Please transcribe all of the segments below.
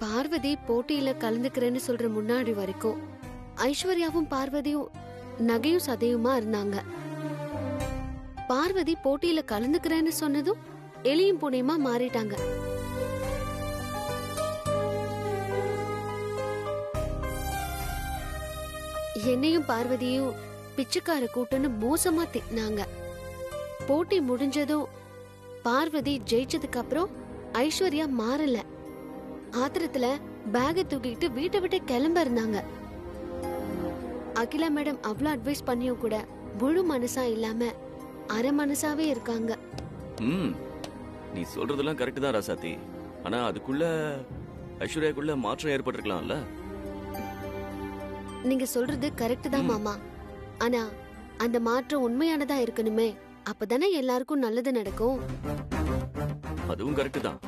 பார்வதி போட்டியில கலந்துக்கிறேன்னு சொல்ற முன்னாடி வரைக்கும் ஐஸ்வர்யாவும் பார்வதியும் நகையும் சதையுமா இருந்தாங்க. பார்வதி போட்டியில கலந்துக்கிறேன்னு சொன்னதும் எலியும் பூனையுமா மாறிட்டாங்க. என்னையும் பார்வதியும் பிச்சைக்கார கூட்டம்னு மோசமா திட்டினாங்க. போட்டி முடிஞ்சதும் பார்வதி ஜெயிச்சதுக்கு அப்புறம் ஐஸ்வர்யா மாறல. ஆத்திரத்துல பேக தூக்கிட்டு வீட்டை விட்டு கிளம்ப இருந்தாங்க. அகிலா மேடம் அவ்வளவு அட்வைஸ் பண்ணியும் கூட முழு மனசா இல்லாம அரை மனசாவே இருக்காங்க. நீ சொல்றதெல்லாம் கரெக்ட் தான் ராசாத்தி. ஆனா அதுக்குள்ள ஐஸ்வர்யாக்குள்ள மாற்றம் ஏற்பட்டிருக்கலாம்ல. நீங்க சொல்றது கரெக்ட் தான் மாமா. ஆனா அந்த மாற்றம் உண்மையானதா இருக்கணுமே, அப்பதானே எல்லாருக்கும் நல்லது நடக்கும். அதுவும் கரெக்ட் தான்.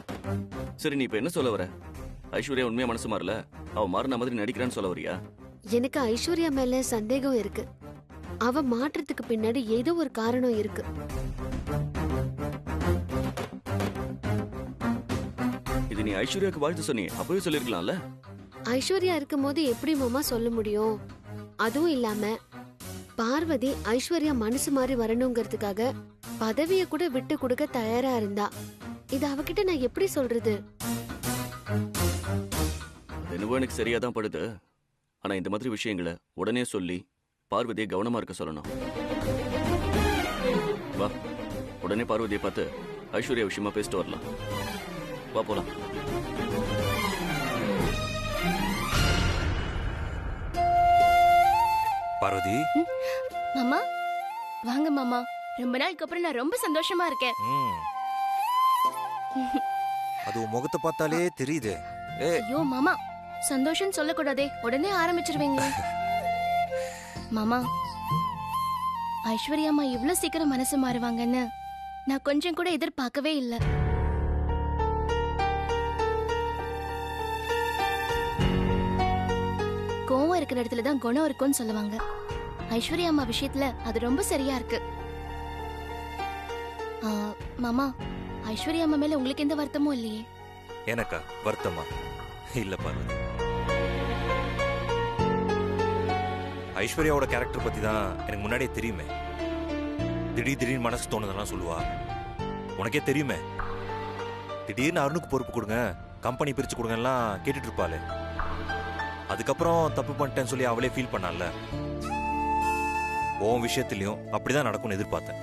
சரி, நீ இப்ப என்ன சொல்ல வர? ஐஸ்வர்யா உண்மையா மனசு மாறல, அவ மாறின மாதிரி நடிக்கிறான்னு சொல்ல வரியா? எனக்கு ஐஸ்வர்யா மேல சந்தேகம் இருக்கு. அவ மாற்றத்துக்கு பின்னாடி ஏதோ ஒரு காரணம் இருக்கு. இது நீ ஐஸ்வர்யாக்கு வாழ்த்து சொன்னி அப்பவே சொல்லிருக்கலாம்ல. ஐஸ்வர்யா இருக்கும் போது எப்படி மாமா சொல்ல முடியும்? அதுவும் இல்லாம பார்வதி ஐஸ்வர்யா மனசு மாறி வரணுங்கிறதுக்காக பதவியை கூட விட்டு கொடுக்க தயாரா இருந்தா. இது அவகிட்ட நான் எப்படி சொல்றது? என்னவோ எனக்கு சரியாதான் படுது. ஆனா இந்த மாதிரி விஷயங்களை உடனே சொல்லி பார்வதியை கவனமா இருக்க சொல்லணும். வா, உடனே பார்வதியை பார்த்து ஐஸ்வர்யா விஷயமா பேசிட்டு வரலாம். வா போலாம். பார்வதி. மாமா வாங்க மாமா. ரொம்ப நாளுக்கு அப்புறம் நான் ரொம்ப சந்தோஷமா இருக்கேன். அது உன் முகத்தை பார்த்தாலே தெரியுது. ஐயோ மாமா, சந்தோஷம் சொல்லக்கூடாதே, உடனே ஆரம்பிச்சிருவீங்க. மாமா, ஐஸ்வர்யா அம்மா இவ்ளோ சீக்கிரம் மனசு மாறுவாங்கன்னு நான் கொஞ்சம் கூட எதிர்பார்க்கவே இல்லை. கோவம் இருக்கிற இடத்துல தான் குணம் இருக்கும்னு சொல்லுவாங்க. ஐஸ்வர்யா அம்மா விஷயத்துல அது ரொம்ப சரியா இருக்கு. மாமா, ஐஸ்வர்யா அம்மா மேல உங்களுக்கு எந்த வருத்தமும் இல்லையே? எனக்கா வருத்தமா? இல்ல பார்வதி, ஐஸ்வர்யாவோட கேரக்டர் பத்தி தான் எனக்கு முன்னாடியே தெரியுமே. திடீர்னு மனசு தோணுதெல்லாம் சொல்லுவா. உனக்கே தெரியுமே, திடீர்னு அருணுக்கு பொறுப்பு கொடுங்க, கம்பெனி பிரிச்சு கொடுங்கலாம் கேட்டுட்டு இருப்பாளே. அதுக்கப்புறம் தப்பு பண்ணிட்டேன்னு சொல்லி அவளே ஃபீல் பண்ணால. உன் விஷயத்திலையும் அப்படிதான் நடக்கும்னு எதிர்பார்த்தேன்.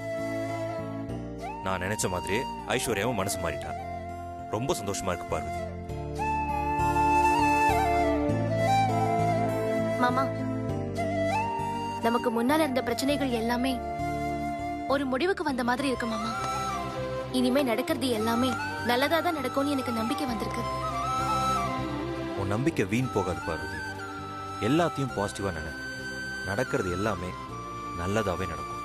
நான் நினைச்ச மாதிரியே ஐஸ்வர்யாவும் மனசு மாறிட்டா. ரொம்ப சந்தோஷமா இருக்கு பார்வதி. மாமா, நமக்கு முன்னால இருந்த பிரச்சனைகள் எல்லாமே ஒரு முடிவுக்கு வந்த மாதிரி இருக்கு மாமா. இனிமே நடக்கிறது எல்லாமே நல்லதா தான் நடக்கும்னு எனக்கு நம்பிக்கை வந்திருக்கு. உன் நம்பிக்கை வீண் போகாது பார்வதி. எல்லாத்தையும் பாசிட்டிவா நினை. நடக்கிறது எல்லாமே நல்லதாவே நடக்கும்.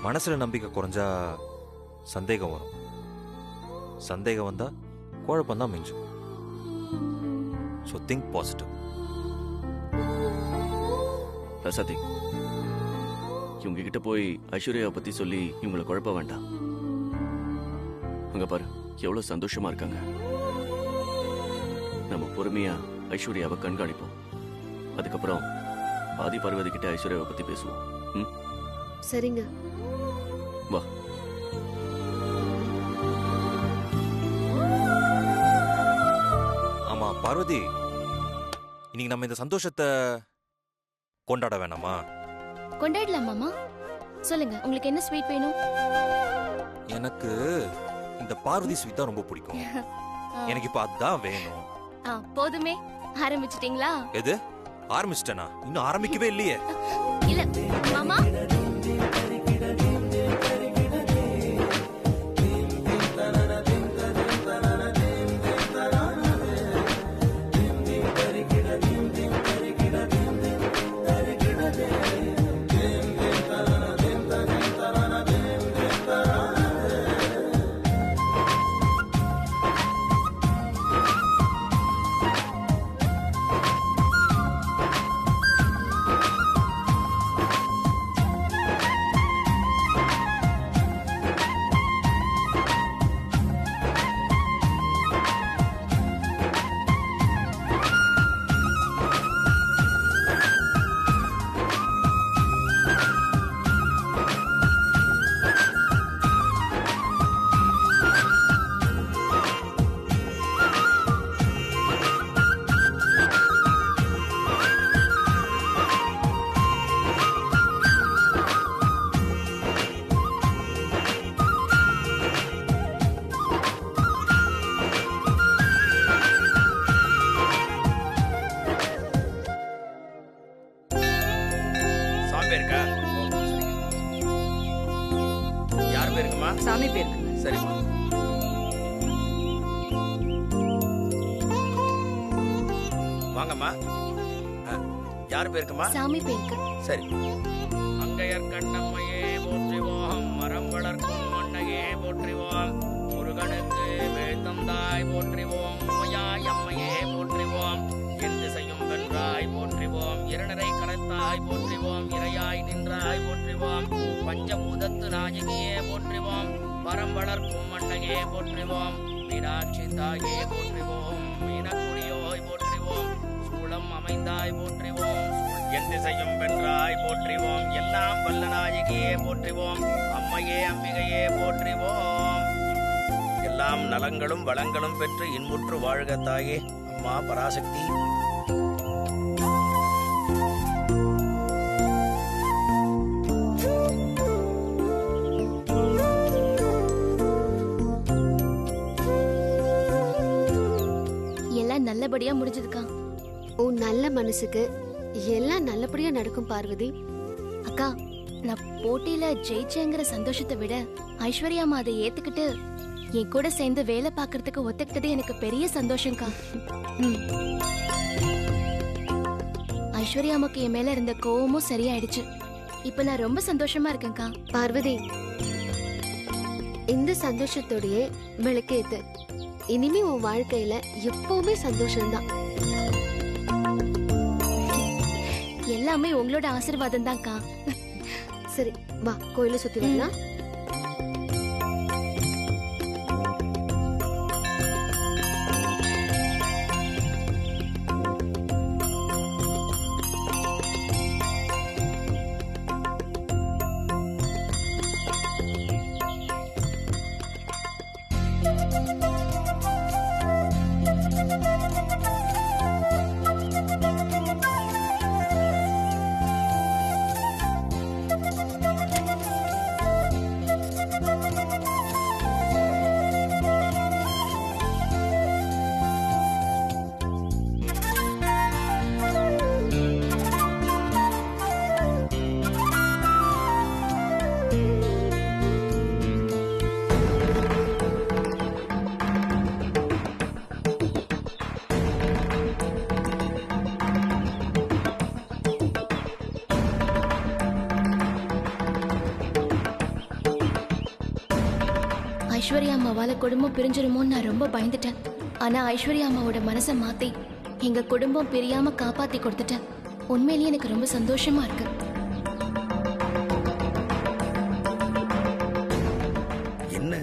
மனசுல நம்பிக்கை குறைஞ்சா சந்தேகம் வரும். சந்தேகம் வந்தா குழப்பம் தான் மிஞ்சும். So think positive. ரசாதி, இவங்க கிட்ட போய் ஐஸ்வர்யாவை பத்தி சொல்லி இவங்களை குழப்ப வேண்டாம். அங்க பாரு, எவ்வளவு சந்தோஷமா இருக்காங்க. நம்ம பொறுமையா ஐஸ்வர்யாவை கண்காணிப்போம். அதுக்கப்புறம் ஆதி பார்வதி கிட்ட ஐஸ்வர்யாவை பத்தி பேசுவோம். சரிங்க. வா. ஆமா பார்வதி, இன்னைக்கு நம்ம இந்த சந்தோஷத்தை கொண்டாட வேணாமா? கொண்டாடலாம் மாமா. சொல்லுங்க, உங்களுக்கு என்ன ஸ்வீட் வேணும்? எனக்கு இந்த பார்வதி ஸ்வீட் தான் ரொம்ப பிடிக்கும். எனக்கு இப்ப அதுதான் வேணும். போதுமே, ஆரம்பிச்சிட்டீங்களா? எது ஆரம்பிச்சிட்டேனா? இன்னும் ஆரம்பிக்கவே இல்லையே. இல்ல மாமா, சாமி பேருக்கு. சரிம்மா. வாங்கம்மா. யார் பேருக்குமா? சாமி பேருக்கு. சரி. அங்கையர் கண்ணம்மையே போற்றிவோம், மரம் வளர்க்கும் மண்ணையே போற்றிவோம், முருகனுக்கு வேத்தந்தாய் போற்றிவோம், உமையாய் அம்மையே போற்றிவோம், என் திசையும் வென்றாய் போற்றிவோம், இருநரை கடத்தாய் போற்றிவோம், இறையாய் நின்றாய் போற்றிவோம், பஞ்சபூதத்து நாயகியே போற்றிவோம், மரம் வளர்க்கும் மண்ணையே போற்றிவோம், மீனாட்சி தாயே போற்றிவோம், மீனக்குடியோய் போற்றிவோம், சூளம் அமைந்தாய் போற்றிவோம், என் திசையும் வென்றாய் போற்றிவோம், எல்லாம் வல்ல நாயகியே போற்றிவோம், அம்மையே அம்பிகையே போற்றிவோம், எல்லாம் நலங்களும் வளங்களும் பெற்று இன்புற்று வாழ்க தாயே அம்மா பராசக்தி. எல்லாம் நல்லபடியா முடிஞ்சதுக்கா. உன் நல்ல மனசுக்கு எல்லாம் நல்லபடியா நடக்கும் பார்வதி. அக்கா, நான் போட்டியில ஜெயிச்சேங்கிற சந்தோஷத்தை விட ஐஸ்வர்யா அம்மா அதை ஏத்துக்கிட்டு என் கூட சேர்ந்து வேலை பார்க்கறதுக்கு ஒத்துக்கிட்டது எனக்கு பெரிய சந்தோஷம்க்கா. ஐஸ்வர்யா அம்மாக்கு என் மேல இருந்த கோவமும் சரியாயிடுச்சு. இப்ப நான் ரொம்ப சந்தோஷமா இருக்கேன்க்கா. பார்வதி, இந்த சந்தோஷத்தோடயே விளக்கேத்து. இனிமே உன் வாழ்க்கையில எப்பவுமே சந்தோஷம்தான். எல்லாமே உங்களோட ஆசீர்வாதம் தான்க்கா. சரி, வா கோயில சுத்தி வரலாம். ஐஸ்வர்யா அம்மாவால குடும்பம் பிரிஞ்சிருமோன்னு நான் ரொம்ப பயந்துட்டேன். ஆனா ஐஸ்வர்யா அம்மாவோட மனசை மாத்தி எங்க குடும்பம் பிரியாம காப்பாத்தி கொடுத்துட்டேன். உண்மையிலேயே எனக்கு ரொம்ப சந்தோஷமா இருக்கு. என்ன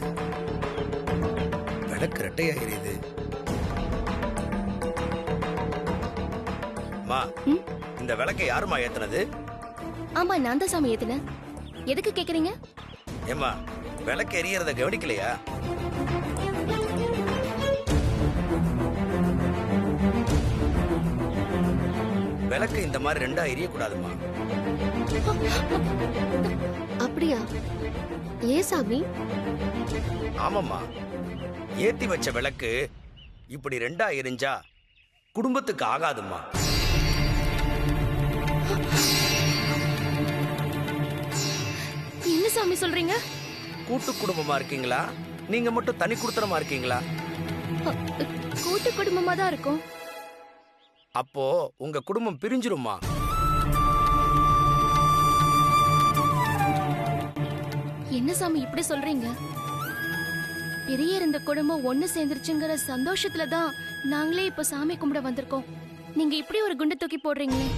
விளக்கு ரெட்டையா எரியுது? அம்மா, இந்த விளக்கை யாருமா ஏத்துனது? ஆமா, நான் தான் சாமி ஏத்துனேன். எதுக்கு கேக்குறீங்க? ஏம்மா, விளக்கு எரியறத கவனிக்கலையா? விளக்கு இந்த மாதிரி ரெண்டா எரியக்கூடாதுமா. அப்படியா? ஏன் சாமி? ஆமாம்மா, ஏத்தி வச்ச விளக்கு இப்படி ரெண்டா எரிஞ்சா குடும்பத்துக்கு ஆகாதும்மா. என்ன சாமி சொல்றீங்க? கூட்டு குடும்பமா இருக்கீங்களா, நீங்க மட்டும் தனி குடுத்தனமா இருக்கீங்களா? கூட்டு குடும்பமா தான் இருக்கும். அப்போ உங்க குடும்பம் பிரிஞ்சிருமா? என்ன சாமி இப்படி சொல்றீங்க? பெரிய இருந்த குடும்பம் ஒண்ணு சேர்ந்துருச்சுங்கிற சந்தோஷத்துல தான் நாங்களே இப்ப சாமி கும்பிட வந்திருக்கோம். நீங்க இப்படி ஒரு குண்டு தூக்கி போடுறீங்களே.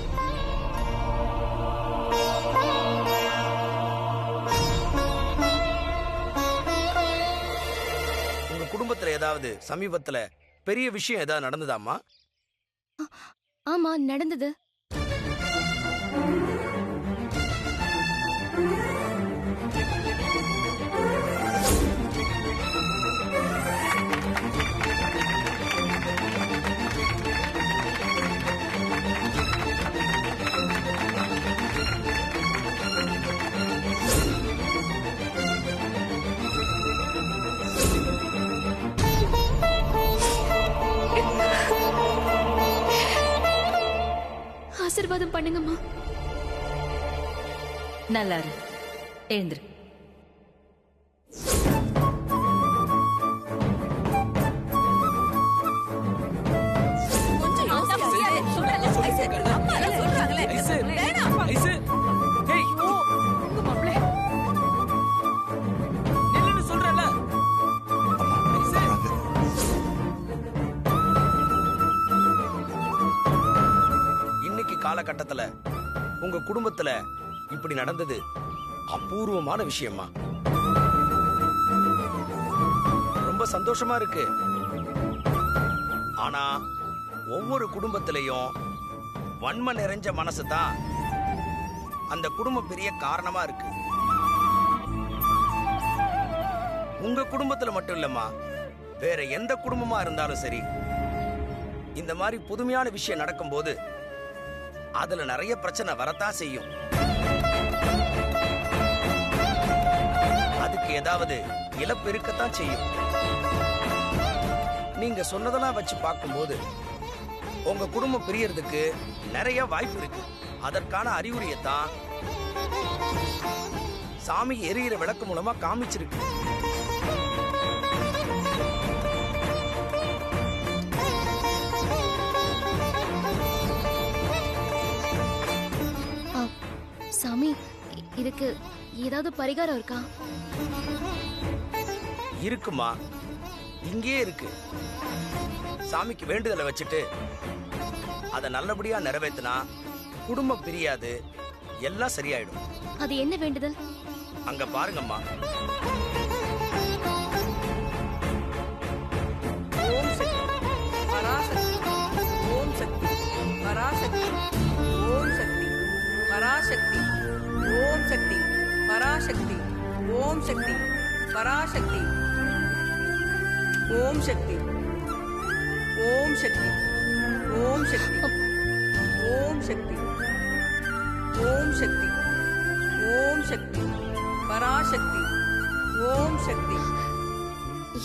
உங்க குடும்பத்துல ஏதாவது சமீபத்துல பெரிய விஷயம் ஏதாவது நடந்ததாமா? ஆமா, நடந்தது. ஆசீர்வாதம் பண்ணுங்கம்மா. நல்லா இரு. எழுந்துரு. காலகட்டத்துல உங்க குடும்பத்துல இப்படி நடந்தது அபூர்வமான விஷயமா. ரொம்ப சந்தோஷமா இருக்கு. ஆனா ஒவ்வொரு குடும்பத்திலையும் வன்மை நிறைஞ்ச மனசு தான் அந்த குடும்பம் பெரிய காரணமா இருக்கு. உங்க குடும்பத்துல மட்டும் இல்லம்மா, வேற எந்த குடும்பமா இருந்தாலும் சரி, இந்த மாதிரி புதுமையான விஷயம் நடக்கும்போது அதுல நிறைய பிரச்சனை வரத்தான் செய்யும். அதுக்கு ஏதாவது இழப்பு இருக்கத்தான் செய்யும். நீங்க சொன்னதெல்லாம் வச்சு பார்க்கும்போது உங்க குடும்பம் பிரியறதுக்கு நிறைய வாய்ப்பு இருக்கு. அதற்கான அறிகுறியைத்தான் சாமி எரியிற விளக்கு மூலமா காமிச்சிருக்கு. சாமி, இதுக்கு ஏதாவது பரிகாரம் இருக்கா? இருக்குமா, இங்கேயே இருக்கு. சாமிக்கு வேண்டுதலை வச்சுட்டு அதை நல்லபடியா நிறைவேற்றினா குடும்பம் பிரியாது, எல்லாம் சரியாயிடும். அது என்ன வேண்டுதல்? அங்க பாருங்கம்மா. ஓம் சக்தி பராசக்தி, ஓம் சக்தி பராசக்தி, ஓம் சக்தி பராசக்தி, ஓம் சக்தி பராசக்தி, ஓம் சக்தி பராசக்தி, ஓம் சக்தி, ஓம் சக்தி, ஓம் சக்தி, ஓம் சக்தி, ஓம் சக்தி, ஓம் சக்தி பராசக்தி, ஓம் சக்தி.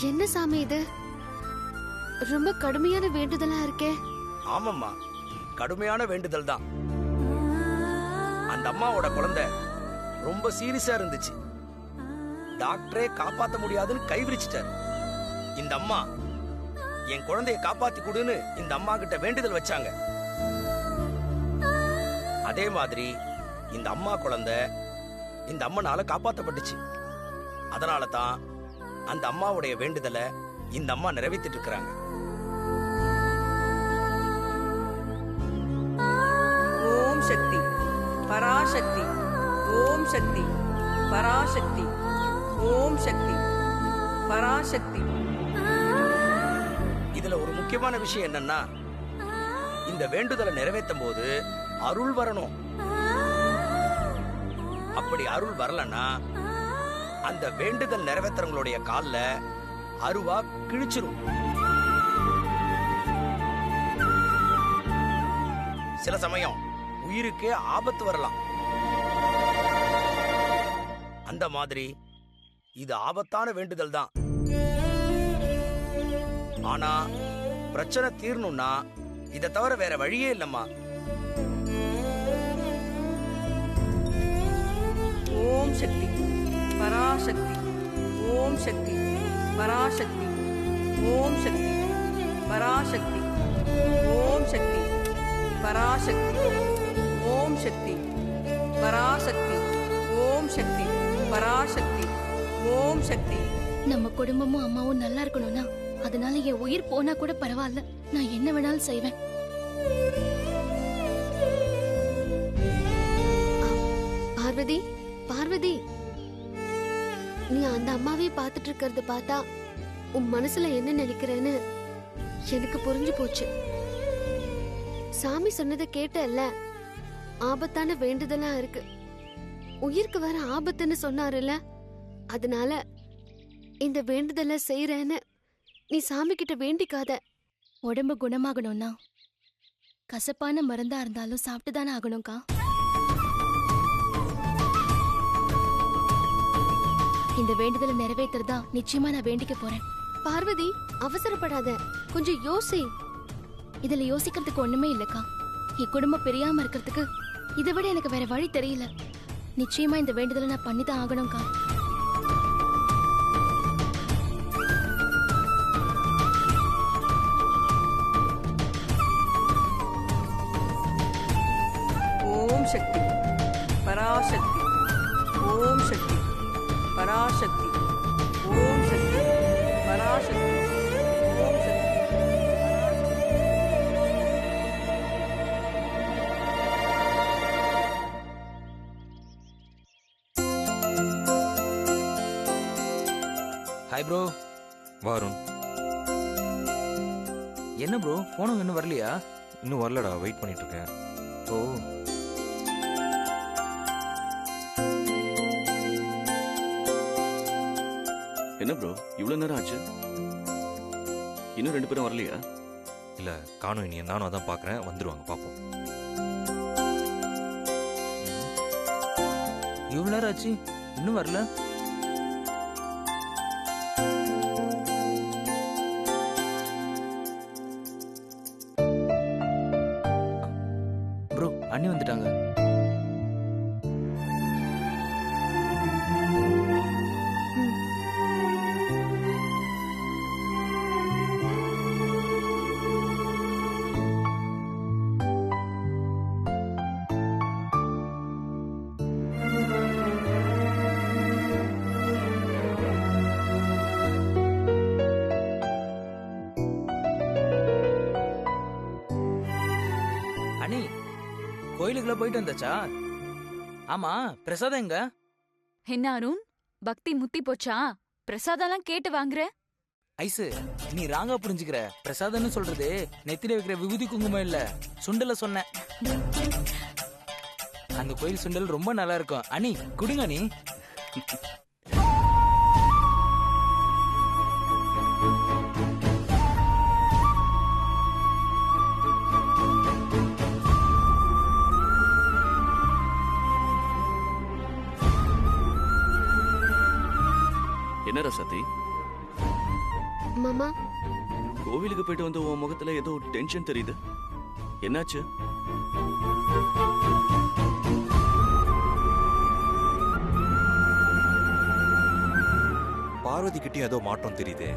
என்ன சாமி இது? ரொம்ப கடுமையான வேண்டுதலா இருக்கே. ஆமாம்மா, கடுமையான வேண்டுதல் தான். அந்த அம்மாவோட குழந்தை ரொம்ப சீரியஸா இருந்துச்சு. டாக்டரே காப்பாத்த முடியாதுன்னு கைவிரிச்சிட்டாரு. இந்த அம்மா என் குழந்தைய காப்பாத்தி கொடுன்னு இந்த அம்மா கிட்ட வேண்டுதல் வச்சாங்க. அதே மாதிரி இந்த அம்மா குழந்தை இந்த அம்மனால காப்பாத்தப்பட்டுச்சு. அதனால தான் அந்த அம்மாவுடைய வேண்டுதலை இந்த அம்மா நிறைவேற்றிட்டு இருக்கிறாங்க. ஓம் சக்தி பராசக்தி, ஓம் சக்தி பராசக்தி, ஓம் சக்தி பராசக்தி. இதுல ஒரு முக்கியமான விஷயம் என்னன்னா, இந்த வேண்டுதலை நிறைவேற்றும் போது அருள் வரணும். அப்படி அருள் வரலன்னா அந்த வேண்டுதல் நிறைவேற்றவங்களுடைய கால்ல அருவா கிழிச்சிரும். சில சமயம் உயிருக்கே ஆபத்து வரலாம். அந்த மாதிரி இது ஆபத்தான வேண்டுதல் தான். ஆனா பிரச்சனை தீரணும்னா இதை தவிர வேற வழியே இல்லம்மா. ஓம் சக்தி பராசக்தி, ஓம் சக்தி பராசக்தி, ஓம் சக்தி பராசக்தி, ஓம் சக்தி பராசக்தி, ஓம் சக்தி பராசக்தி, ஓம் சக்தி பராசக்தி, ஓம் சக்தி. நம்ம குடும்பமும் அம்மாவும் நல்லா இருக்கணும்னா, அதனால என் உயிர் போனா கூட பரவாயில்ல, நான் என்ன வேணாலும் செய்வேன். பார்வதி, பார்வதி, நீ அந்த அம்மாவே பார்த்துட்டு இருக்கிறத பார்த்தா உன் மனசுல என்ன நினைக்கிறேன்னு எனக்கு புரிஞ்சு போச்சு. சாமி சொன்னதை கேட்டல்ல, ஆபத்தான வேண்டுதலா இருக்கு. உயிருக்கு வர ஆபத்துன்னு சொன்னாருல்ல, அதனால இந்த வேண்டுதலை செய்யறேன்னு நீ சாமி கிட்ட வேண்டிக்காத. உடம்பு குணமாகணும்னா கசப்பான மருந்தா இருந்தாலும் சாப்பிட்டுதானே ஆகணும்க்கா. இந்த வேண்டுதலை நிறைவேற்றுறதா நிச்சயமா நான் வேண்டிக்க போறேன். பார்வதி, அவசரப்படாத, கொஞ்சம் யோசி. இதுல யோசிக்கிறதுக்கு ஒண்ணுமே இல்லக்கா. என் குடும்பம் பிரியாம இருக்கிறதுக்கு இதை விட எனக்கு வேற வழி தெரியல. நிச்சயமா இந்த வேண்டுதலை நான் பண்ணிதான் ஆகணும்க்கா. ஓம் சக்தி பராசக்தி, ஓம் சக்தி பராசக்தி, ஓம் சக்தி பராசக்தி, ஓம் சக்தி பராசக்தி. Hi bro. வாருண். என்ன ப்ரோ போனும் இன்னும் வரலையா? இன்னும் வரலடா, வெயிட் பண்ணிட்டு இருக்கேன். ஓ என்ன ப்ரோ இவ்வளவு நேரம் ஆச்சு, இன்னும் 2 பேரும் வரலையா? இல்ல காணும், இனி நானும் அதான் பாக்குறேன். வந்துருவாங்க, பாப்போம். இவ்வளவு நேரம் ஆச்சு இன்னும் வரல. ப்ரோ அண்ணி வந்துட்டாங்க. அண்ணி கோயிலுக்குள்ள போயிட்டு வந்தாச்சா? ஆமா பிரசாதம் எங்க? என்ன அருண், பக்தி முத்தி போச்சா? பிரசாதம்லாம் கேட்டு வாங்குற? ஐசு நீ ராங்கா புரிஞ்சுக்கிற. பிரசாதம்னு சொல்றது நெத்தில வைக்கிற விபூதி குங்குமம் இல்ல, சுண்டல சொன்னேன். அந்த கோயில் சுண்டல் ரொம்ப நல்லா இருக்கும். அண்ணி குடுங்க அண்ணி. என்ன ரசதி, மாமா கோவிலுக்கு போயிட்டு வந்து உன் முகத்துல ஏதோ டென்ஷன் தெரியுது, என்னாச்சு? பார்வதி கிட்டயும் ஏதோ மாற்றம் தெரியுதே.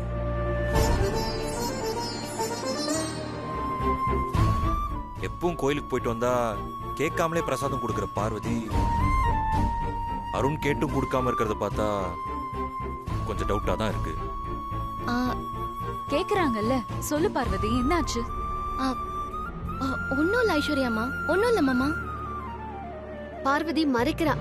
எப்பவும் கோயிலுக்கு போயிட்டு வந்தா கேட்காமலே பிரசாதம் கொடுக்கிற பார்வதி அருண் கேட்டும் கொடுக்காம இருக்கிறத பார்த்தா கொஞ்சம் டவுட்டா தான் இருக்கு. கேக்குறாங்கல்ல, சொல்லு பார்வதி, என்னாச்சு? ஒன்னும் இல்ல ஐஸ்வர்யாமா, ஒன்னும் இல்ல மாமா. பார்வதி மறைக்கிறா.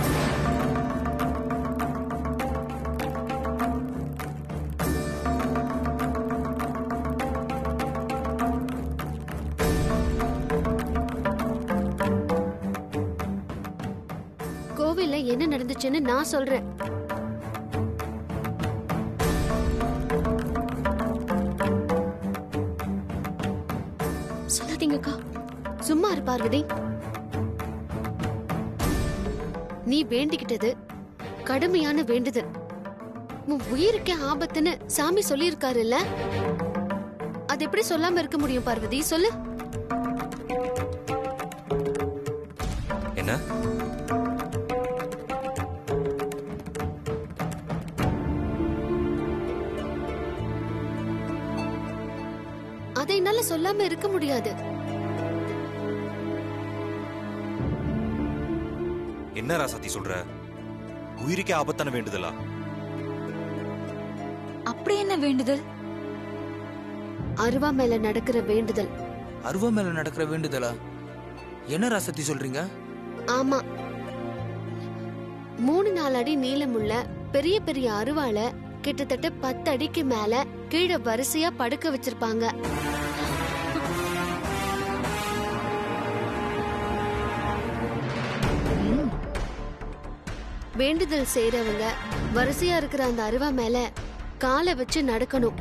கோவில்ல என்ன நடந்துச்சுன்னு நான் சொல்றேன். சொல்லாதீங்கக்கா. சும்மா இரு பார்வதி. நீ வேண்டிக்கிட்டது கடுமையான வேண்டுதல். உன் உயிருக்கே ஆபத்துன்னு சாமி சொல்லியிருக்காருல்ல, அது எப்படி சொல்லாம இருக்க முடியும் பார்வதி? சொல்லு. என்ன? அதை என்னால சொல்லாம இருக்க முடியாது. என்ன ராசாத்தி சொல்ற? உயிருக்கே ஆபத்தான வேண்டுதலா? அப்படி என்ன வேண்டுதல்? அருவா மேல நடக்கிற வேண்டுதல். அருவா மேல நடக்கிற வேண்டுதலா? என்ன ராசத்தி சொல்றீங்க? ஆமா, 3-4 அடி நீளமுள்ள பெரிய பெரிய அருவாள கிட்டத்தட்ட 10 அடிக்கு மேல கீழே வரிசையா படுக்க வச்சிருப்பாங்க. வேண்டுதல் செய்றவங்க வரிசையா இருக்கிற அந்த அருவா மேல காலை வச்சு நடக்கணும்.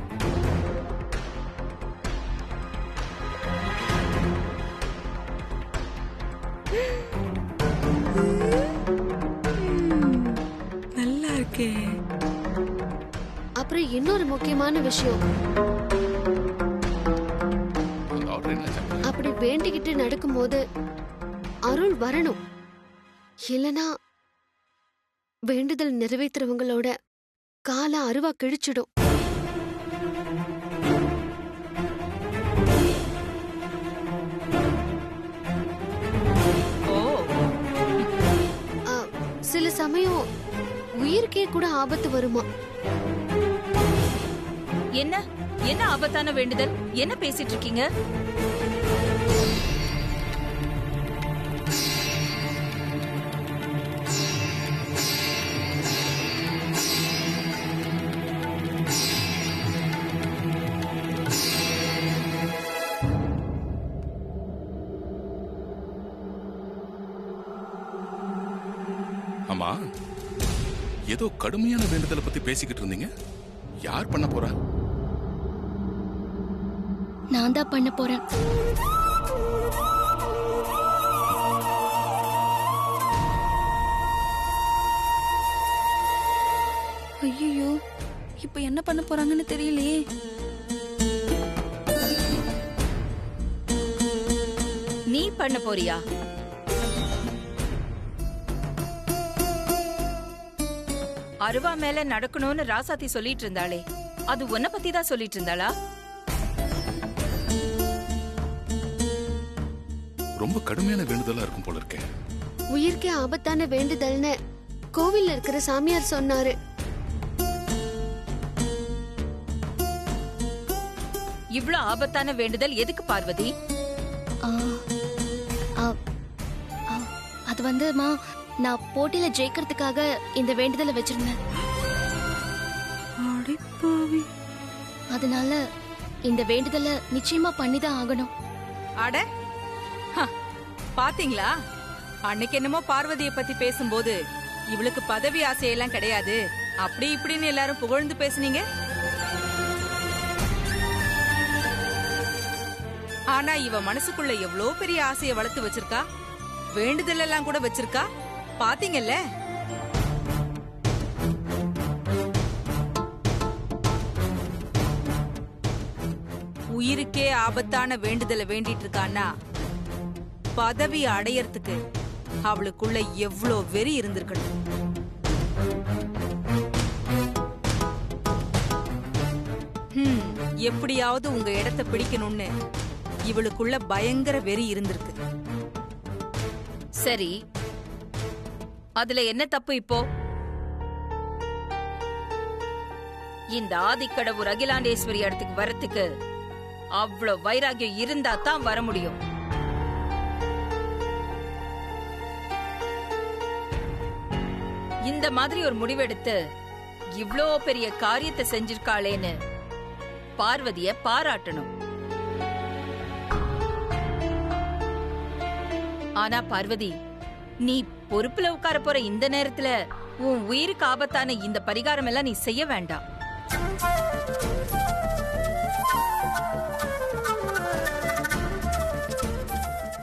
நல்லா இருக்கே. அப்புறம் இன்னொரு முக்கியமான விஷயம், அப்படி வேண்டிக்கிட்டு நடக்கும்போது அருள் வரணும். இல்லனா வேண்டுதல் நிறைவேற்றுறவங்களோட கால அருவா கிழிச்சிடும். சில சமயம் உயிருக்கே கூட ஆபத்து வருமா? என்ன என்ன ஆபத்தான வேண்டுதல்? என்ன பேசிட்டு இருக்கீங்க? ஆமா, ஏதோ கடுமையான வேண்டுதலை பத்தி பேசிக்கிட்டு இருந்தீங்க. யார் பண்ண போறா? நான் தான் பண்ண போறேன். ஐயோ, இப்ப என்ன பண்ண போறாங்கன்னு தெரியலையே. நீ பண்ண போறியா? அருவா மேல நடக்கணும்னு ராசாத்தி சொல்லிட்டு இருந்தாளே, அது உன்னை பத்தி தான் சொல்லிட்டு இருந்தாளா? ரொம்ப கடுமையான வேண்டுதலா இருக்கும் போல இருக்கே. உயிர்க்கே ஆபத்தான வேண்டுதல்னு கோவில்ல இருக்கிற சாமியார் சொன்னாரு. இவ்ளோ ஆபத்தான வேண்டுதல் எதுக்கு பார்வதி? அது வந்துமா, நான் போட்டியில ஜெயிக்கிறதுக்காக இந்த வேண்டுதலை வச்சிருந்தேன். அதனால இந்த வேண்டுதலை நிச்சயமா பண்ணிதான் ஆகணும். அட பாத்தீங்களா, அன்னைக்கு என்னமோ பார்வதியை பத்தி பேசும்போது இவளுக்கு பதவி ஆசையெல்லாம் கிடையாது அப்படி இப்படின்னு எல்லாரும் புகழ்ந்து பேசுனீங்க. ஆனா இவ மனசுக்குள்ள எவ்வளவு பெரிய ஆசையை வளர்த்து வச்சிருக்கா, வேண்டுதல் எல்லாம் கூட வச்சிருக்கா. பாத்தீங்கல்ல? உயிருக்கே ஆபத்தான வேண்டுதலை வேண்டிட்டு இருக்கான்னா பதவி அடையறதுக்கு அவளுக்குள்ள எவ்வளோ வெறி இருந்திருக்கணும். எப்படியாவது உங்க இடத்தை பிடிக்கணும்னு இவளுக்குள்ள பயங்கர வெறி இருந்திருக்கு. சரி, அதுல என்ன தப்பு இப்போ? இந்த ஆதிக்கடவுர் அகிலாண்டேஸ்வரி இடத்துக்கு வரத்துக்கு அவ்வளவு வைராகியம் இருந்தா தான் வர முடியும். இந்த மாதிரி ஒரு முடிவெடுத்து இவ்ளோ பெரிய காரியத்தை செஞ்சிருக்காளேன்னு பார்வதிய பாராட்டணும். ஆனா பார்வதி, நீ பொறுப்புல உட்கார போற இந்த நேரத்துல உன் உயிருக்கு ஆபத்தான இந்த பரிகாரம் எல்லாம் நீ செய்ய வேண்டாம்.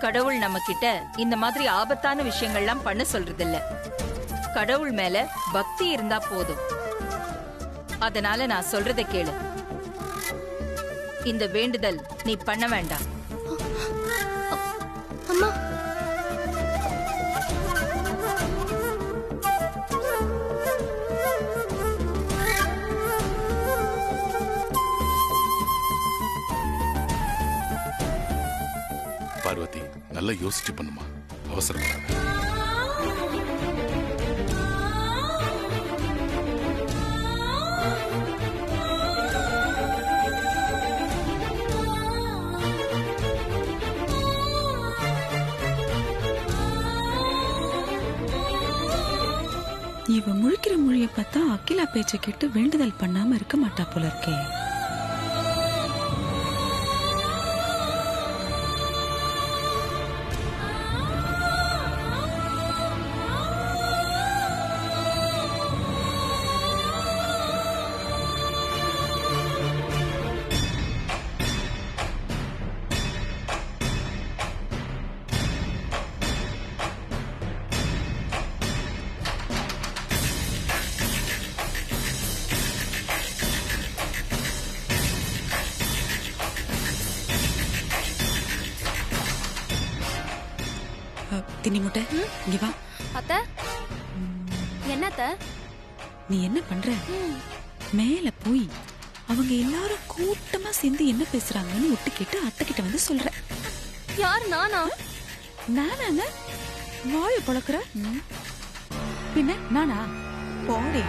கடவுள் நம்ம கிட்ட இந்த மாதிரி ஆபத்தான விஷயங்கள்லாம் பண்ண சொல்றதில்ல. கடவுள் மேல பக்தி இருந்தா போதும். அதனால நான் சொல்றதை கேளு. இந்த வேண்டுதல் நீ பண்ண வேண்டாம். அம்மா, பார்வதி, நல்லா யோசிச்சு பண்ணுமா, அவசரப்படாத. இவ முழிக்கிற மொழிய பார்த்தா அகிலா பேச்சை கேட்டு வேண்டுதல் பண்ணாம இருக்க மாட்டா போல இருக்கே. தின்னி முட்டை, இங்க வா. அத்த, என்னத்த? நீ என்ன பண்ற? மேல போய் அவங்க எல்லாரும் கூட்டமா சேர்ந்து என்ன பேசுறாங்கன்னு ஒட்டு கேட்டு அத்தை கிட்ட வந்து சொல்ற. யார்? நானா? நானா? வாய பழக்கிற பின்ன நானா? போடே.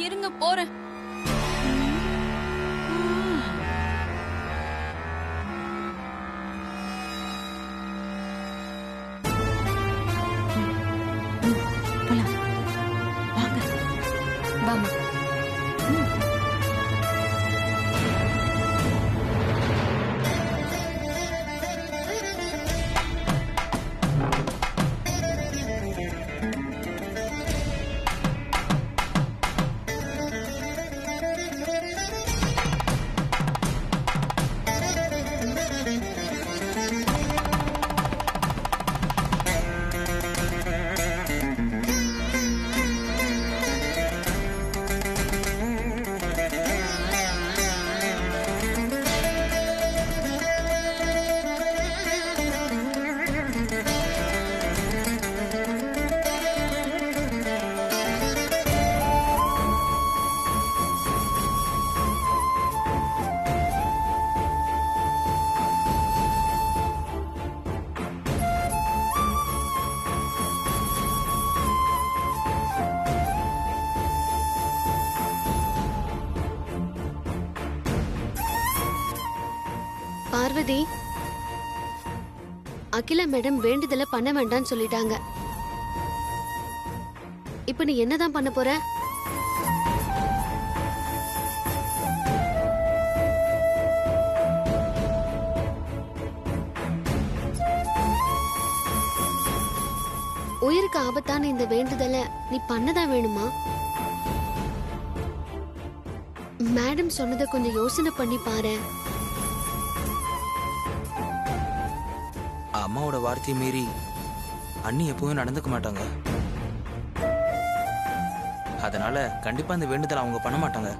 இருங்க, போறேன். பார்வதி, அகிலா மேடம் வேண்டுதல பண்ண வேண்டாம்னு சொல்லிட்டாங்க. இப்ப நீ என்னதான் பண்ண போற? உயிருக்கு ஆபத்தான இந்த வேண்டுதல நீ பண்ணதான் வேணுமா? மேடம் சொன்னதை கொஞ்சம் யோசனை பண்ணி பாரு. அம்மாவோட வார்த்தையை மீறி அண்ணி எப்பவும் நடந்துக்க மாட்டாங்க. அதனால கண்டிப்பா இந்த வேண்டுதல் அவங்க பண்ண மாட்டாங்க.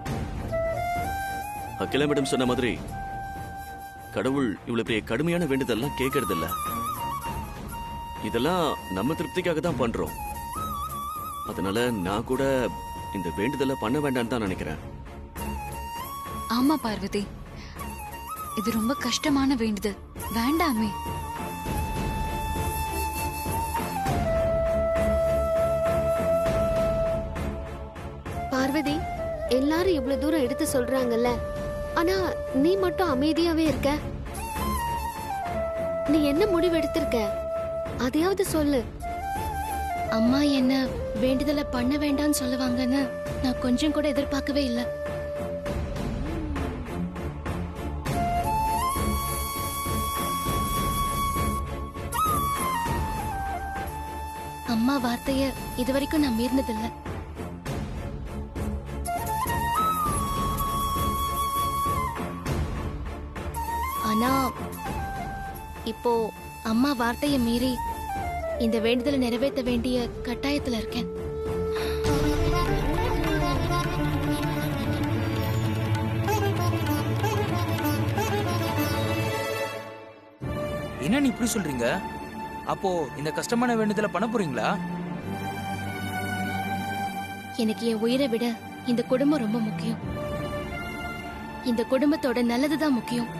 அகிலா மேடம் சொன்ன மாதிரி கடவுள் இவ்வளவு பெரிய கடுமையான வேண்டுதல்லாம் கேட்கறது இல்ல. இதெல்லாம் நம்ம திருப்திக்காக தான் பண்றோம். அதனால நான் கூட இந்த வேண்டுதலை பண்ண வேண்டாம்னு தான் நினைக்கிறேன். ஆமா பார்வதி, இது ரொம்ப கஷ்டமான வேண்டுதல், வேண்டாமே. பார்வதி, எல்லாரும் இவ்வளவு தூரம் எடுத்து சொல்றாங்கல்ல, ஆனா நீ மட்டும் அமைதியாவே இருக்க. நீ என்ன முடிவு எடுத்திருக்க? அதையாவது சொல்லு. அம்மா என்ன வேண்டுதலை பண்ண வேண்டாம்னு சொல்லுவாங்கன்னு நான் கொஞ்சம் கூட எதிர்பார்க்கவே இல்லை. அம்மா வார்த்தைய இதுவரைக்கும் நான் மீறினதில்லை. ஆனா இப்போ அம்மா வார்த்தைய மீறி இந்த வேண்டுதலை நிறைவேற்ற வேண்டிய கட்டாயத்துல இருக்கேன். என்ன நீ இப்படி சொல்றீங்க? அப்போ இந்த கஷ்டமான வேண்டுதலை பண்ண போறீங்களா? எனக்கு என் உயிரை விட இந்த குடும்பம் ரொம்ப முக்கியம். இந்த குடும்பத்தோட நல்லதுதான் முக்கியம்.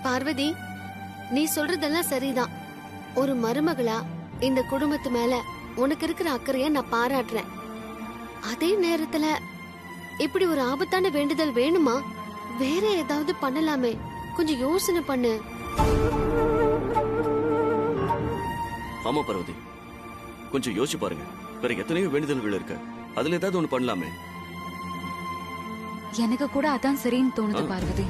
பார்வதி, நீ சொல்றதெல்லாம் சரிதான். ஒரு மருமகளா இந்த குடும்பத்து மேல உனக்கு இருக்கிற அக்கறைய நான் பாராட்டுறேன். அதே நேரத்துல இப்படி ஒரு ஆபத்தான வேண்டுதல் வேணுமா? வேற ஏதாவது பண்ணலாமே. கொஞ்சம் யோசனை பண்ணு. ஆமா பார்வதி, கொஞ்சம் யோசிச்சு பாருங்க. வேற எத்தனையோ வேண்டுதல்கள் இருக்கு, அதுல ஏதாவது ஒண்ணு பண்ணலாமே. எனக்கு கூட அதான் சரின்னு தோணுது பார்வதி.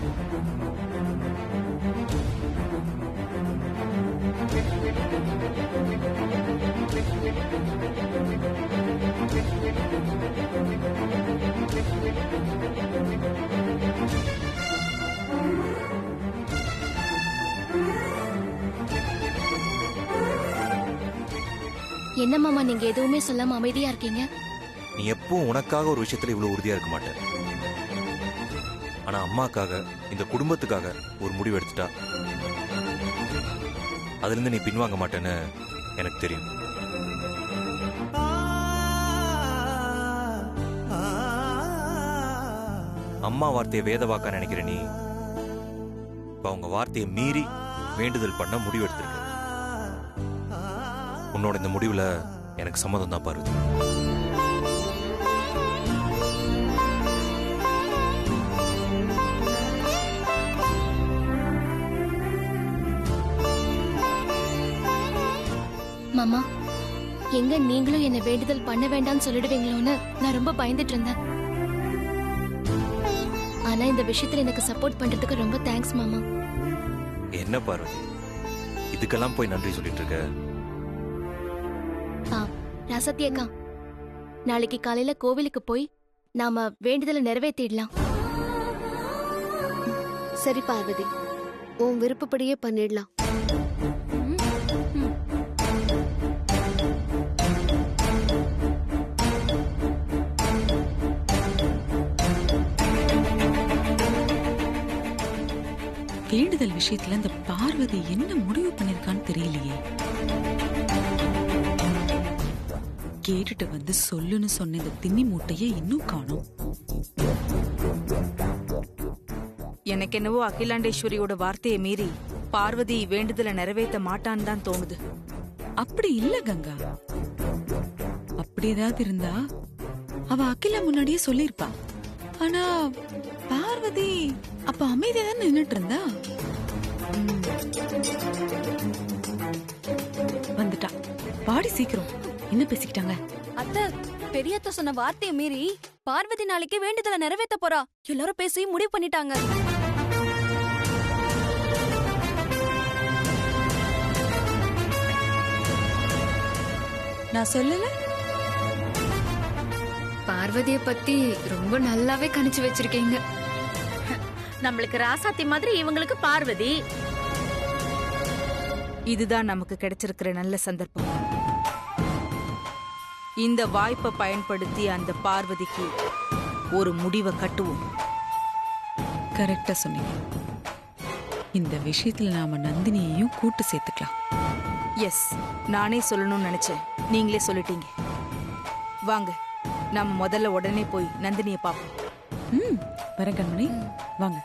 என்ன மாமா நீங்க எதுவுமே சொல்லாம அமைதியா இருக்கீங்க? நீ எப்பவும் உனக்காக ஒரு விஷயத்துல இவ்வளவு உறுதியா இருக்க மாட்டேன். ஆனா அம்மாக்காக, இந்த குடும்பத்துக்காக ஒரு முடிவு எடுத்துட்டா அதுல இருந்து நீ பின்வாங்க மாட்டேன்னு எனக்கு தெரியும். அம்மா வார்த்தையை வேத வாக்கா நினைக்கிற நீ இப்ப அவங்க வார்த்தையை மீறி வேண்டுதல் பண்ண முடிவு எடுத்திருக்க. உன்னோட இந்த முடிவுல எனக்கு சம்மதம் தான் பார்வதி. மாமா, எங்க நீங்களும் என்ன வேண்டுதல் பண்ண வேண்டாம்னு சொல்லிடுவீங்களோன்னு நான் ரொம்ப பயந்துட்டு இருந்தேன். ஆனா இந்த விஷயத்துல எனக்கு சப்போர்ட் பண்றதுக்கு ரொம்ப தேங்க்ஸ் மாமா. என்ன பார்வதி, இதுக்கெல்லாம் போய் நன்றி சொல்லிட்டு இருக்க? ராசத்தி அக்கா, நாளைக்கு காலையில கோவிலுக்கு போய் நாம வேண்டுதலை நிறைவேற்றிடலாம். சரி பார்வதி, உன் விருப்பப்படியே பண்ணிடலாம். வேண்டுதல் விஷயத்துல இந்த பார்வதி என்ன முடிவு பண்ணிருக்கான்னு தெரியலையே. கேட்டுட்டு வந்து சொல்லுன்னு சொன்ன இந்த திண்ணி மூட்டையை இன்னும் காணோம். எனக்கு என்னவோ அகிலாண்டேஸ்வரியோட வார்த்தையை மீறி பார்வதி வேண்டுதலை நிறைவேற்ற மாட்டான்னு தான் தோணுது. அப்படி இல்ல கங்கா. அப்படி ஏதாவது இருந்தா அவ அகிலா முன்னாடியே சொல்லிருப்பா. ஆனா பார்வதி அப்ப அமைதியா தான் நின்னுட்டு இருந்தா. வந்துட்டா. பாடி சீக்கிரம். என்ன பேசிக்கிட்டாங்க? அத்தை, பெரியத்த சொன்ன வார்த்தையை மீறி பார்வதி நாளைக்கு வேண்டுதலை நிறைவேத்த போறா. எல்லாரும் பேசி முடிவு பண்ணிட்டாங்க. நான் சொல்லல. பார்வதிய பத்தி ரொம்ப நல்லாவே கணிச்சு வச்சிருக்கீங்க. நம்மளுக்கு ராசாத்தி மாதிரி இவங்களுக்கு பார்வதி. இதுதான் நமக்கு கிடைச்சிருக்கிற நல்ல சந்தர்ப்பம். இந்த வாய்ப்பை பயன்படுத்தி அந்த பார்வதிக்கு ஒரு முடிவை கட்டுவோம். கரெக்டா சொன்னீங்க. இந்த விஷயத்துல நாம நந்தினியையும் கூட்டு சேர்த்துக்கலாம். எஸ், நானே சொல்லணும்னு நினைச்சேன், நீங்களே சொல்லிட்டீங்க. வாங்க, நம்ம முதல்ல உடனே போய் நந்தினியை பார்ப்போம். வரேன் கண்மணி, வாங்க.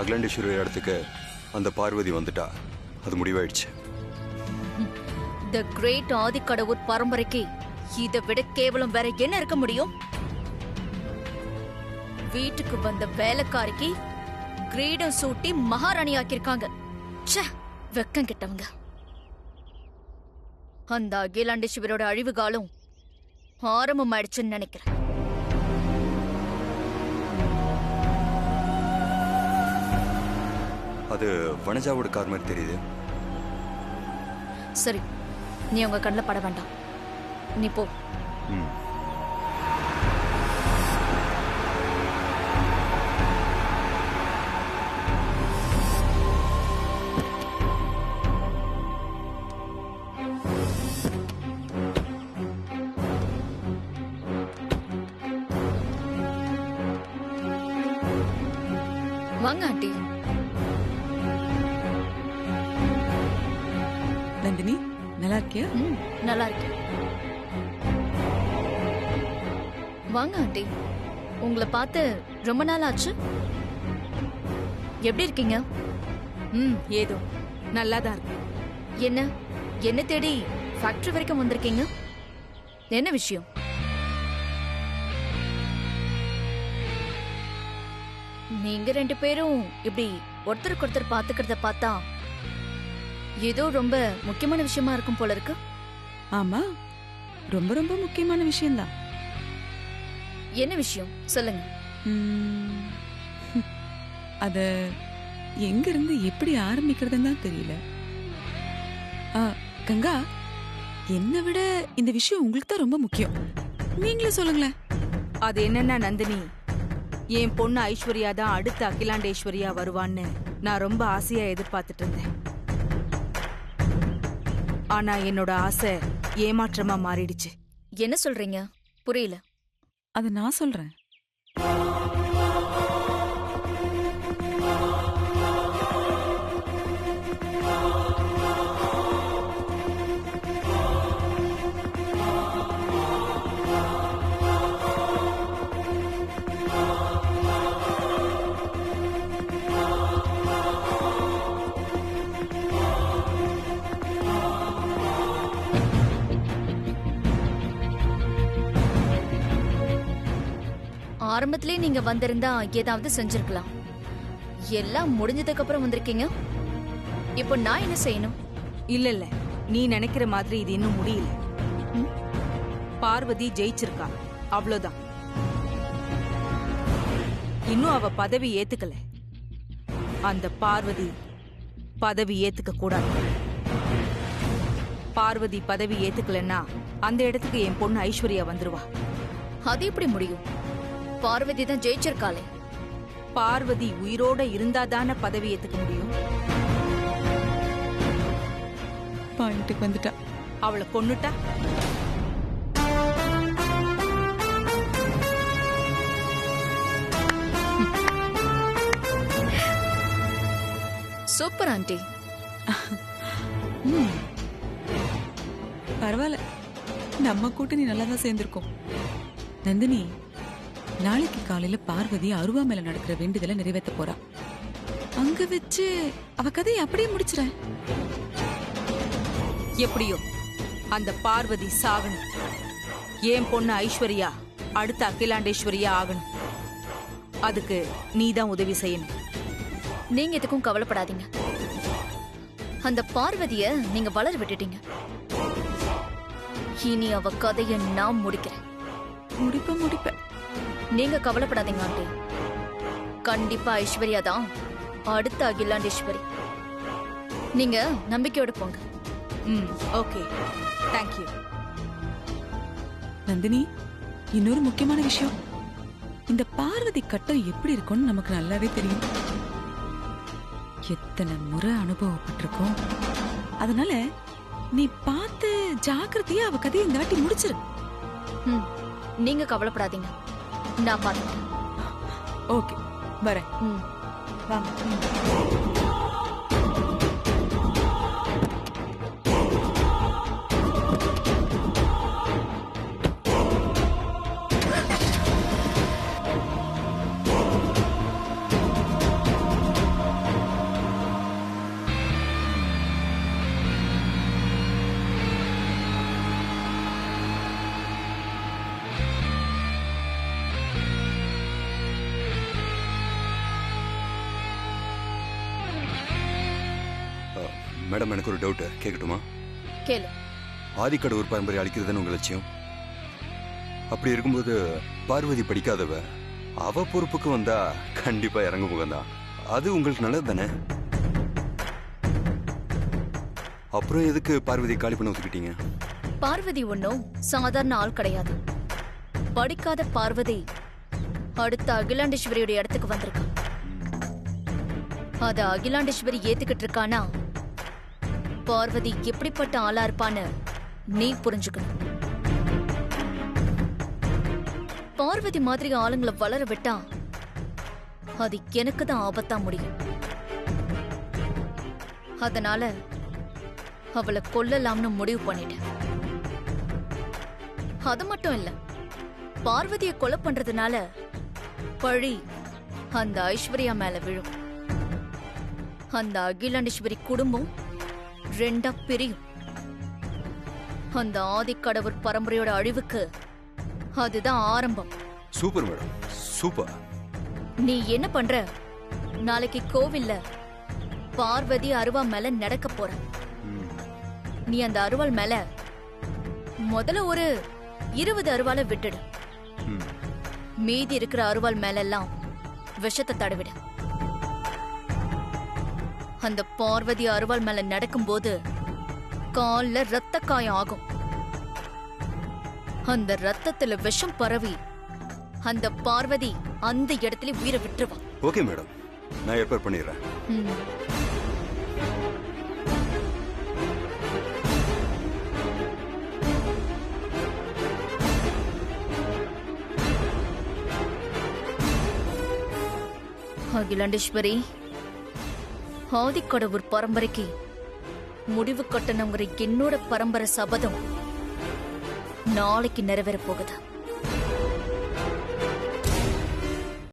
அகிலாண்டேஸ்வரி இடத்துக்கு அந்த பார்வதி வந்துட்டா. அது முடிவாயிடுச்சு. தி கிரேட் ஆதிக்கடவுட் பரம்பரைக்கு இதை விட கேவலம் வேற என்ன இருக்க முடியும்? வீட்டுக்கு வந்த வேலைக்காரிக்கு கிரீடம் சூட்டி மகாராணி ஆக்கியிருக்காங்க. வெக்கம் கிட்டவங்க. அந்த அகிலாண்டேஸ்வரோட அழிவு காலம் ஆரம்பம் ஆயிடுச்சுன்னு நினைக்கிறேன். அது வனஜாவோட கார் மாதிரி தெரியுது. சரி, நீ உங்க கண்ணில் பட வேண்டாம், நீ போ. வாங்க ஆண்டி. நந்தினி, நல்லா இருக்கியா? நல்லா இருக்கேன். வாங்க ஆண்டி, உங்களை பார்த்து ரொம்ப நாள் ஆச்சு. எப்படி இருக்கீங்க? ஏதோ நல்லாதான் இருக்கு. என்ன தேடி ஃபேக்டரி வரைக்கும் வந்திருக்கீங்க? என்ன விஷயம்? நீங்க ரெண்டு பேரும் இப்படி ஒருத்தருக்கு ஒருத்தர் பாத்துக்கிறத பார்த்தா ஏதோ ரொம்ப முக்கியமான விஷயமா இருக்கும் போல இருக்கு. ஆமா, ரொம்ப ரொம்ப முக்கியமான விஷயம்தான். என்ன விஷயம் சொல்லுங்க. அத எங்க இருந்து எப்படி ஆரம்பிக்கிறதுன்னு தான் தெரியல. கங்கா, என்னை விட இந்த விஷயம் உங்களுக்கு தான் ரொம்ப முக்கியம். நீங்களே சொல்லுங்களேன். அது என்னன்னா நந்தினி, என் பொண்ணு ஐஸ்வர்யா தான் அடுத்த அகிலாண்டேஸ்வரியா வருவான்னு நான் ரொம்ப ஆசையா எதிர்பார்த்துட்டு இருந்தேன். ஆனா என்னோட ஆசை ஏமாற்றமா மாறிடுச்சு. என்ன சொல்றீங்க? புரியல. அது நான் சொல்றேன். ஆரம்பத்திலே நீங்க வந்திருந்தா ஏதாவது செஞ்சிருக்கலாம். எல்லாம் முடிஞ்சதுக்கு அப்புறம் வந்திருக்கீங்க. இப்போ நான் என்ன செய்யணும்? இல்ல, நீ நினைக்கிற மாதிரி இது இன்னும் முடியல. பார்வதி ஜெயிச்சிருக்கா, அவ்வளவுதான். இன்னும் அவ பதவி ஏத்துக்கல. அந்த பார்வதி பதவி ஏத்துக்க கூடாது. பார்வதி பதவி ஏத்துக்கலன்னா அந்த இடத்துக்கு என் பொண்ணு ஐஸ்வர்யா வந்துருவா. அது எப்படி முடியும்? பார்வதி தான் ஜெயிச்சிருக்காளே. பார்வதி உயிரோட இருந்தாதானே பதவி ஏத்துக்க முடியும். பாயிண்ட்டுக்கு வந்துட்டா. அவளை கொன்னுட்டா சூப்பர் ஆண்டி. பரவாயில்ல, நம்ம கூட்டணி நல்லாதான் சேர்ந்திருக்கோம். நந்தினி, நாளைக்கு காலையில பார்வதி அருவா மேல நடக்கிற வேண்டுதலை நிறைவேற்ற போறா. அங்க வச்சு அவ கதையை அப்படியே முடிச்சிட. எப்படியோ அந்த பார்வதி சாகணும். என் பொண்ணு ஐஸ்வர்யா அடுத்த அகிலாண்டேஸ்வரியா ஆகணும். அதுக்கு நீதான் உதவி செய்யணும். நீங்க எதுக்கும் கவலைப்படாதீங்க. அந்த பார்வதிய நீங்க வளர விட்டுட்டீங்க. இனி அவ கதைய நான் முடிக்கிறேன். முடிப்ப நீங்க கவலைப்படாதீங்க ஆண்டி. கண்டிப்பா ஐஸ்வர்யா தான் அடுத்த அகிலாண்டேஸ்வரி. நீங்க நம்பிக்கையோட போங்க. Okay, thank you. நந்தினி, இன்னொரு முக்கியமான விஷயம், இந்த பார்வதி கட்டம் எப்படி இருக்கும்னு நமக்கு நல்லாவே தெரியும். எத்தனை முறை அனுபவப்பட்டிருக்கோம். அதனால நீ பார்த்து ஜாக்கிரதையா அவ கதையை இந்த வாட்டி முடிச்சிரு. நீங்க கவலைப்படாதீங்க, நான் பார்த்துட்டேன். ஓகே, வரேன். வாங்க. மேடம், எனக்கு ஒரு டவுட் கேட்கட்டுமா? கேளு. ஆதிக்கடவுர் பரம்பரை அழிக்கிறதுன்னு உங்க லட்சியம். அப்படி இருக்கும்போது பார்வதி படிக்காதவ, அவ பொறுப்புக்கு வந்தா கண்டிப்பா இறங்க முகம்தான். அது உங்களுக்கு நல்லது தானே? அப்புறம் எதுக்கு பார்வதி காலி பண்ண ஒத்துக்கிட்டீங்க? பார்வதி ஒன்னும் சாதாரண ஆள் கிடையாது. படிக்காத பார்வதி அடுத்த அகிலாண்டேஸ்வரியோட இடத்துக்கு வந்திருக்கா. அத அகிலாண்டேஸ்வரி ஏத்துக்கிட்டு இருக்கானா பார்வதி எப்படிப்பட்ட ஆளா இருப்பான்னு நீ புரிஞ்சுக்கணும். பார்வதி மாதிரி ஆளுங்களை வளர விட்டா அது எனக்கு தான் ஆபத்தா முடியும். அதனால அவளை கொல்லலாம்னு முடிவு பண்ணிட்டேன். அது மட்டும் இல்ல, பார்வதியை கொலை பண்றதுனால பழி அந்த ஐஸ்வர்யா மேல விழும். அந்த அகிலாண்டேஸ்வரி குடும்பம் ரெண்டா பிரியும். அந்த ஆதிக்கடவுர் பரம்பரையோட அழிவுக்கு அதுதான் ஆரம்பம். Super madam, super. நீ என்ன பண்ற? நாளைக்கு கோவில்ல பார்வதி அருவா மேல நடக்க போற. நீ அந்த அருவாள் மேல முதல்ல ஒரு 20 அருவாளை விட்டுடு. மீதி இருக்கிற அருவாள் மேல எல்லாம் விஷத்தை தடவிட. அந்த பார்வதி அருவாள் மேல நடக்கும்போது கால்ல ரத்த காயம் ஆகும். அந்த ரத்தத்துல விஷம் பரவி அந்த பார்வதி அந்த இடத்துல உயிரை விட்டுருவா. ஓகே மேடம், நான் ஏற்பாடு பண்ணிடுறேன். அகிலாண்டேஸ்வரி, ஆதிக்கடவுர் பரம்பரைக்கு முடிவு கட்டணுங்கிற என்னோட பரம்பரை சபதம் நாளைக்கு நிறைவேற போகுது.